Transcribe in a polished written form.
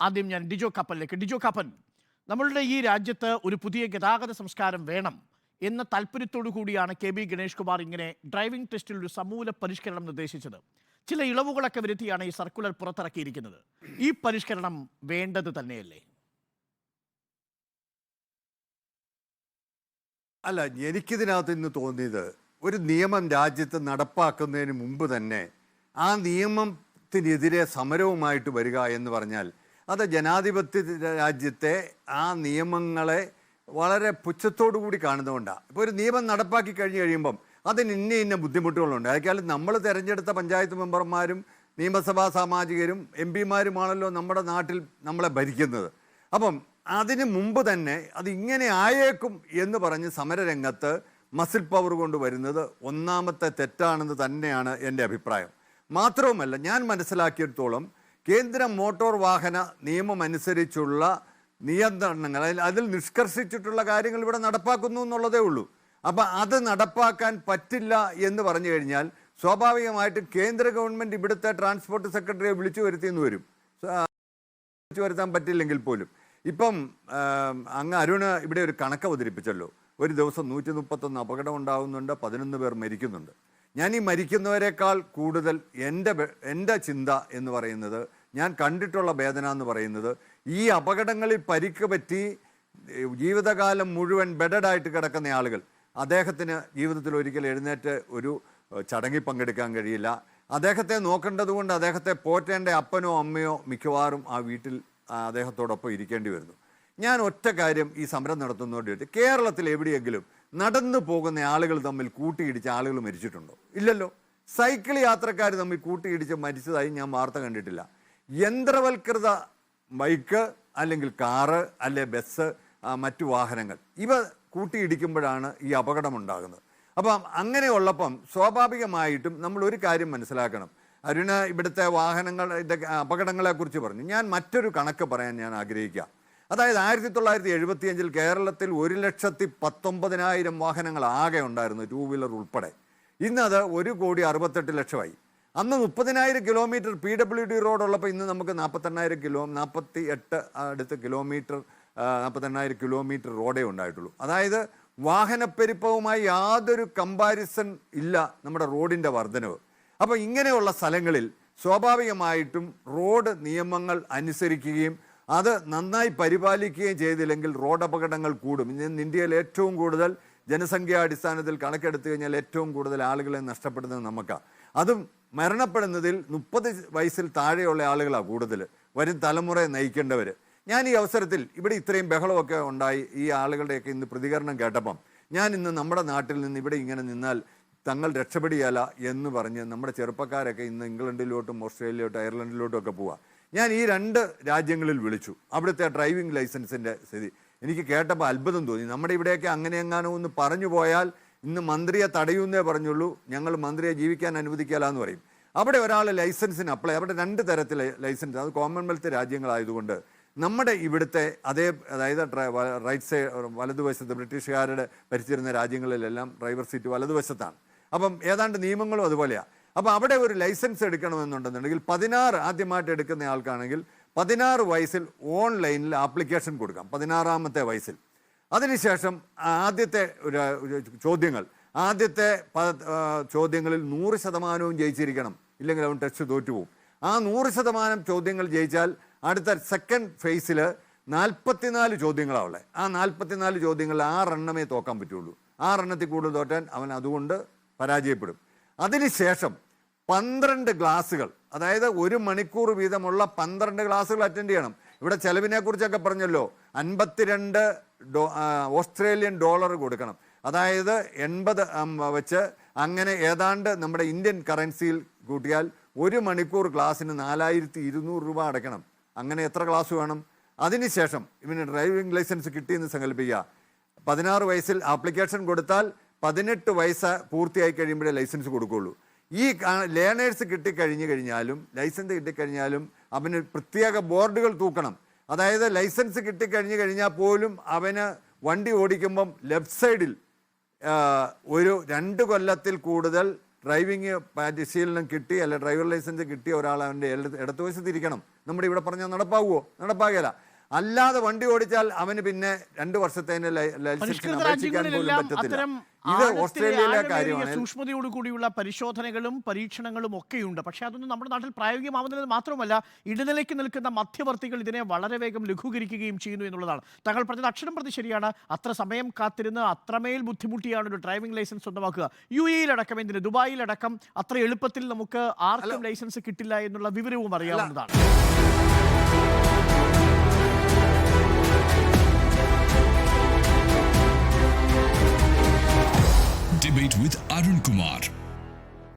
ആദ്യം ഞാൻ ഡിജോ കപ്പലിലേക്ക്. ഡിജോ കപ്പൻ, നമ്മളുടെ ഈ രാജ്യത്ത് ഒരു പുതിയ ഗതാഗത സംസ്കാരം വേണം എന്ന താല്പര്യത്തോടു കൂടിയാണ് കെ ബി ഗണേഷ് കുമാർ ഇങ്ങനെ ഡ്രൈവിംഗ് ടെസ്റ്റിൽ ഒരു സമൂല പരിഷ്കരണം നിർദ്ദേശിച്ചത്. ചില ഇളവുകളൊക്കെ വരുത്തിയാണ് ഈ സർക്കുലർ പുറത്തിറക്കിയിരിക്കുന്നത്. ഈ പരിഷ്കരണം വേണ്ടത് തന്നെയല്ലേ? അല്ല, എനിക്കിതിനകത്ത് ഇന്ന് തോന്നിയത്, ഒരു നിയമം രാജ്യത്ത് നടപ്പാക്കുന്നതിന് മുമ്പ് തന്നെ ആ നിയമത്തിനെതിരെ സമരവുമായിട്ട് വരിക എന്ന് പറഞ്ഞാൽ അത് ജനാധിപത്യ രാജ്യത്തെ ആ നിയമങ്ങളെ വളരെ പുച്ഛത്തോടു കൂടി കാണുന്നതുകൊണ്ടാണ്. ഇപ്പോൾ ഒരു നിയമം നടപ്പാക്കി കഴിയുമ്പം അതിന് ഇന്ന ബുദ്ധിമുട്ടുകളുണ്ട്. അതൊക്കെയാലും നമ്മൾ തിരഞ്ഞെടുത്ത പഞ്ചായത്ത് മെമ്പർമാരും നിയമസഭാ സാമാജികരും എം പിമാരുമാണല്ലോ നമ്മുടെ നാട്ടിൽ നമ്മളെ ഭരിക്കുന്നത്. അപ്പം അതിന് മുമ്പ് തന്നെ അത് ഇങ്ങനെ ആയേക്കും എന്ന് പറഞ്ഞ് സമരരംഗത്ത് മസിൽ പവർ കൊണ്ട് വരുന്നത് ഒന്നാമത്തെ തെറ്റാണെന്ന് തന്നെയാണ് എൻ്റെ അഭിപ്രായം. മാത്രവുമല്ല, ഞാൻ മനസ്സിലാക്കിയിടത്തോളം കേന്ദ്ര മോട്ടോർ വാഹന നിയമം അനുസരിച്ചുള്ള നിയന്ത്രണങ്ങൾ, അതിൽ നിഷ്കർഷിച്ചിട്ടുള്ള കാര്യങ്ങൾ ഇവിടെ നടപ്പാക്കുന്നു എന്നുള്ളതേ ഉള്ളൂ. അപ്പം അത് നടപ്പാക്കാൻ പറ്റില്ല എന്ന് പറഞ്ഞു കഴിഞ്ഞാൽ സ്വാഭാവികമായിട്ടും കേന്ദ്ര ഗവൺമെൻറ് ഇവിടുത്തെ ട്രാൻസ്പോർട്ട് സെക്രട്ടറിയെ വിളിച്ചു വരുത്തിയെന്ന് വരും. വിളിച്ചു വരുത്താൻ പറ്റില്ലെങ്കിൽ പോലും ഇപ്പം അങ്ങ് അരുണ് ഇവിടെ ഒരു കണക്ക് അവതരിപ്പിച്ചല്ലോ. ഒരു ദിവസം 131 അപകടം ഉണ്ടാകുന്നുണ്ട്, 11 പേർ മരിക്കുന്നുണ്ട്. ഞാൻ ഈ മരിക്കുന്നവരെക്കാൾ കൂടുതൽ എൻ്റെ ചിന്ത എന്ന് പറയുന്നത്, ഞാൻ കണ്ടിട്ടുള്ള വേദന എന്ന് പറയുന്നത്, ഈ അപകടങ്ങളിൽ പരിക്ക് പറ്റി ജീവിതകാലം മുഴുവൻ ബെഡഡായിട്ട് കിടക്കുന്ന ആളുകൾ, അദ്ദേഹത്തിന് ജീവിതത്തിൽ ഒരിക്കൽ എഴുന്നേറ്റ് ഒരു ചടങ്ങിൽ പങ്കെടുക്കാൻ കഴിയില്ല. അദ്ദേഹത്തെ നോക്കേണ്ടത് കൊണ്ട് അദ്ദേഹത്തെ പോറ്റേണ്ട അപ്പനോ അമ്മയോ മിക്കവാറും ആ വീട്ടിൽ അദ്ദേഹത്തോടൊപ്പം ഇരിക്കേണ്ടി വരുന്നു. ഞാൻ ഒറ്റ കാര്യം ഈ സമരം നടത്തുന്നതോടെ, കേരളത്തിൽ എവിടെയെങ്കിലും നടന്നു പോകുന്ന ആളുകൾ തമ്മിൽ കൂട്ടിയിടിച്ച ആളുകൾ മരിച്ചിട്ടുണ്ടോ? ഇല്ലല്ലോ. സൈക്കിൾ യാത്രക്കാർ തമ്മിൽ കൂട്ടിയിടിച്ച് മരിച്ചതായി ഞാൻ വാർത്ത കണ്ടിട്ടില്ല. യന്ത്രവൽകൃത ബൈക്ക് അല്ലെങ്കിൽ കാറ് അല്ലെ ബസ്, മറ്റു വാഹനങ്ങൾ, ഇവ കൂട്ടിയിടിക്കുമ്പോഴാണ് ഈ അപകടമുണ്ടാകുന്നത്. അപ്പം അങ്ങനെയുള്ളപ്പം സ്വാഭാവികമായിട്ടും നമ്മൾ ഒരു കാര്യം മനസ്സിലാക്കണം. അരുണ് ഇവിടുത്തെ വാഹനങ്ങളുടെ അപകടങ്ങളെക്കുറിച്ച് പറഞ്ഞു. ഞാൻ മറ്റൊരു കണക്ക് പറയാൻ ഞാൻ ആഗ്രഹിക്കുക. അതായത് 1975 കേരളത്തിൽ 1,19,000 വാഹനങ്ങൾ ആകെ ഉണ്ടായിരുന്നു, 2 വീലർ ഉൾപ്പെടെ. ഇന്നത് 1,68,00,000 അന്ന് 30,000 കിലോമീറ്റർ PWD റോഡുള്ളപ്പോൾ ഇന്ന് നമുക്ക് 48 കിലോമീറ്റർ റോഡേ ഉണ്ടായിട്ടുള്ളൂ. അതായത് വാഹനപ്പെരുപ്പവുമായി യാതൊരു കമ്പാരിസൺ ഇല്ല നമ്മുടെ റോഡിൻ്റെ വർധനവ്. അപ്പോൾ ഇങ്ങനെയുള്ള സ്ഥലങ്ങളിൽ സ്വാഭാവികമായിട്ടും റോഡ് നിയമങ്ങൾ അനുസരിക്കുകയും അത് നന്നായി പരിപാലിക്കുകയും ചെയ്തില്ലെങ്കിൽ റോഡ് അപകടങ്ങൾ കൂടും. ഇന്ന് ഇന്ത്യയിൽ ഏറ്റവും കൂടുതൽ ജനസംഖ്യാടിസ്ഥാനത്തിൽ കണക്കെടുത്തു കഴിഞ്ഞാൽ ഏറ്റവും കൂടുതൽ ആളുകളെ നഷ്ടപ്പെടുന്നത് നമുക്കാണ്. അതും മരണപ്പെടുന്നതിൽ 30 വയസ്സിൽ താഴെയുള്ള ആളുകളാണ് കൂടുതൽ, വരും തലമുറയെ നയിക്കേണ്ടവർ. ഞാൻ ഈ അവസരത്തിൽ ഇവിടെ ഇത്രയും ബഹളമൊക്കെ ഉണ്ടായി, ഈ ആളുകളുടെയൊക്കെ ഇന്ന് പ്രതികരണം കേട്ടപ്പം ഞാൻ ഇന്ന് നമ്മുടെ നാട്ടിൽ നിന്ന് ഇവിടെ ഇങ്ങനെ നിന്നാൽ തങ്ങൾ രക്ഷപ്പെടുകയല്ല എന്ന് പറഞ്ഞ് നമ്മുടെ ചെറുപ്പക്കാരൊക്കെ ഇന്ന് ഇംഗ്ലണ്ടിലോട്ടും ഓസ്ട്രേലിയയിലോട്ടും അയർലൻഡിലോട്ടും ഒക്കെ പോവുക. ഞാൻ ഈ 2 രാജ്യങ്ങളിൽ വിളിച്ചു അവിടുത്തെ ഡ്രൈവിംഗ് ലൈസൻസിൻ്റെ സ്ഥിതി. എനിക്ക് കേട്ടപ്പോൾ അത്ഭുതം തോന്നി. നമ്മുടെ ഇവിടെയൊക്കെ അങ്ങനെ എങ്ങാനും ഒന്ന് പറഞ്ഞു പോയാൽ ഇന്ന് മന്ത്രിയെ തടയുന്നേ പറഞ്ഞുള്ളൂ, ഞങ്ങൾ മന്ത്രിയെ ജീവിക്കാൻ അനുവദിക്കില്ല എന്ന് പറയും. അവിടെ ഒരാൾ ലൈസൻസിന് അപ്ലൈ, അവിടെ 2 തരത്തിലെ ലൈസൻസ്, അത് കോമൺവെൽത്ത് രാജ്യങ്ങളായതുകൊണ്ട് നമ്മുടെ ഇവിടുത്തെ അതായത് റൈറ്റ് സൈഡ് വലതുവശത്ത് ബ്രിട്ടീഷുകാരുടെ ഭരിച്ചിരുന്ന രാജ്യങ്ങളിലെല്ലാം ഡ്രൈവർ സീറ്റ് വലതുവശത്താണ്. അപ്പം ഏതാണ്ട് നിയമങ്ങളും അതുപോലെയാണ്. അപ്പോൾ അവിടെ ഒരു ലൈസൻസ് എടുക്കണമെന്നുണ്ടെന്നുണ്ടെങ്കിൽ 16 ആദ്യമായിട്ട് എടുക്കുന്ന ആൾക്കാണെങ്കിൽ 16 വയസ്സിൽ ഓൺലൈനിൽ ആപ്ലിക്കേഷൻ കൊടുക്കാം, 16ാമത്തെ വയസ്സിൽ. അതിനുശേഷം ആദ്യത്തെ ചോദ്യങ്ങളിൽ 100% ജയിച്ചിരിക്കണം, ഇല്ലെങ്കിൽ അവൻ ടെസ്റ്റ് തോറ്റുപോകും. ആ 100% ചോദ്യങ്ങൾ ജയിച്ചാൽ അടുത്ത സെക്കൻഡ് ഫേസിൽ 44 ചോദ്യങ്ങളാണ് ഉള്ളത്. ആ 44 ചോദ്യങ്ങളിൽ 6 എണ്ണമേ തോക്കാൻ പറ്റുള്ളൂ. 6 എണ്ണത്തിൽ കൂടുതൽ തോറ്റാൻ അവൻ അതുകൊണ്ട് പരാജയപ്പെടും. അതിനുശേഷം 12 ക്ലാസ്സുകൾ, അതായത് 1 മണിക്കൂർ വീതമുള്ള 12 ക്ലാസ്സുകൾ അറ്റൻഡ് ചെയ്യണം. ഇവിടെ ചെലവിനെ കുറിച്ചൊക്കെ പറഞ്ഞല്ലോ, 52 ഓസ്ട്രേലിയൻ ഡോളർ കൊടുക്കണം. അതായത് 80 വെച്ച് അങ്ങനെ ഏതാണ്ട് നമ്മുടെ ഇന്ത്യൻ കറൻസിയിൽ കൂട്ടിയാൽ 1 മണിക്കൂർ ക്ലാസ്സിന് 4,200 രൂപ അടയ്ക്കണം. അങ്ങനെ എത്ര ക്ലാസ് വേണം? അതിനുശേഷം ഇവന് ഡ്രൈവിംഗ് ലൈസൻസ് കിട്ടിയെന്ന് സങ്കല്പിക്കുക. 16 വയസ്സിൽ ആപ്ലിക്കേഷൻ കൊടുത്താൽ 18 വയസ്സ് പൂർത്തിയായി കഴിയുമ്പോഴേ ലൈസൻസ് കൊടുക്കുകയുള്ളൂ. ഈ ലേണേഴ്സ് ലൈസൻസ് കിട്ടിക്കഴിഞ്ഞാലും അവന് പ്രത്യേക ബോർഡുകൾ തൂക്കണം. അതായത് ലൈസൻസ് കഴിഞ്ഞാൽ പോലും അവന് വണ്ടി ഓടിക്കുമ്പം ലെഫ്റ്റ് സൈഡിൽ ഒരു 2 കൊല്ലത്തിൽ കൂടുതൽ ഡ്രൈവിംഗ് പരിശീലനം കിട്ടി അല്ലെ ഡ്രൈവർ ലൈസൻസ് കിട്ടിയ ഒരാൾ അവൻ്റെ ഇടതുവശത്ത് ഇരിക്കണം. നമ്മുടെ ഇവിടെ പറഞ്ഞാൽ നടപ്പാകുമോ? നടപ്പാകില്ല. അല്ലാതെ വണ്ടി ഓടിച്ചാൽ അവന് പിന്നെ 2 വർഷത്തെ ലൈസൻസിന് അപേക്ഷിക്കാൻ പോലും പറ്റത്തില്ല. ഇത് ഓസ്ട്രേലിയയിലെ കാര്യമാണ്. സൂക്ഷ്മതയോടുകൂടിയുള്ള പരിശോധനകളും പരീക്ഷണങ്ങളും ഒക്കെയുണ്ട്. പക്ഷേ അതൊന്നും നമ്മുടെ നാട്ടിൽ പ്രായോഗികമാവുന്നത് മാത്രമല്ല, ഇടനിലയ്ക്ക് നിൽക്കുന്ന മധ്യവർത്തികൾ ഇതിനെ വളരെ വേഗം ലഘൂകരിക്കുകയും ചെയ്യുന്നു എന്നുള്ളതാണ്. താങ്കൾ പറഞ്ഞത് അക്ഷരം പ്രതി ശരിയാണ്. അത്ര സമയം കാത്തിരുന്ന് അത്രമേൽ ബുദ്ധിമുട്ടിയാണ് ഒരു ഡ്രൈവിംഗ് ലൈസൻസ് സ്വന്തമാക്കുക. UAE-യിലടക്കം, എന്തിന് ദുബായിലടക്കം അത്ര എളുപ്പത്തിൽ നമുക്ക് ആർക്കും ലൈസൻസ് കിട്ടില്ല എന്നുള്ള വിവരവും അറിയാവുന്നതാണ്.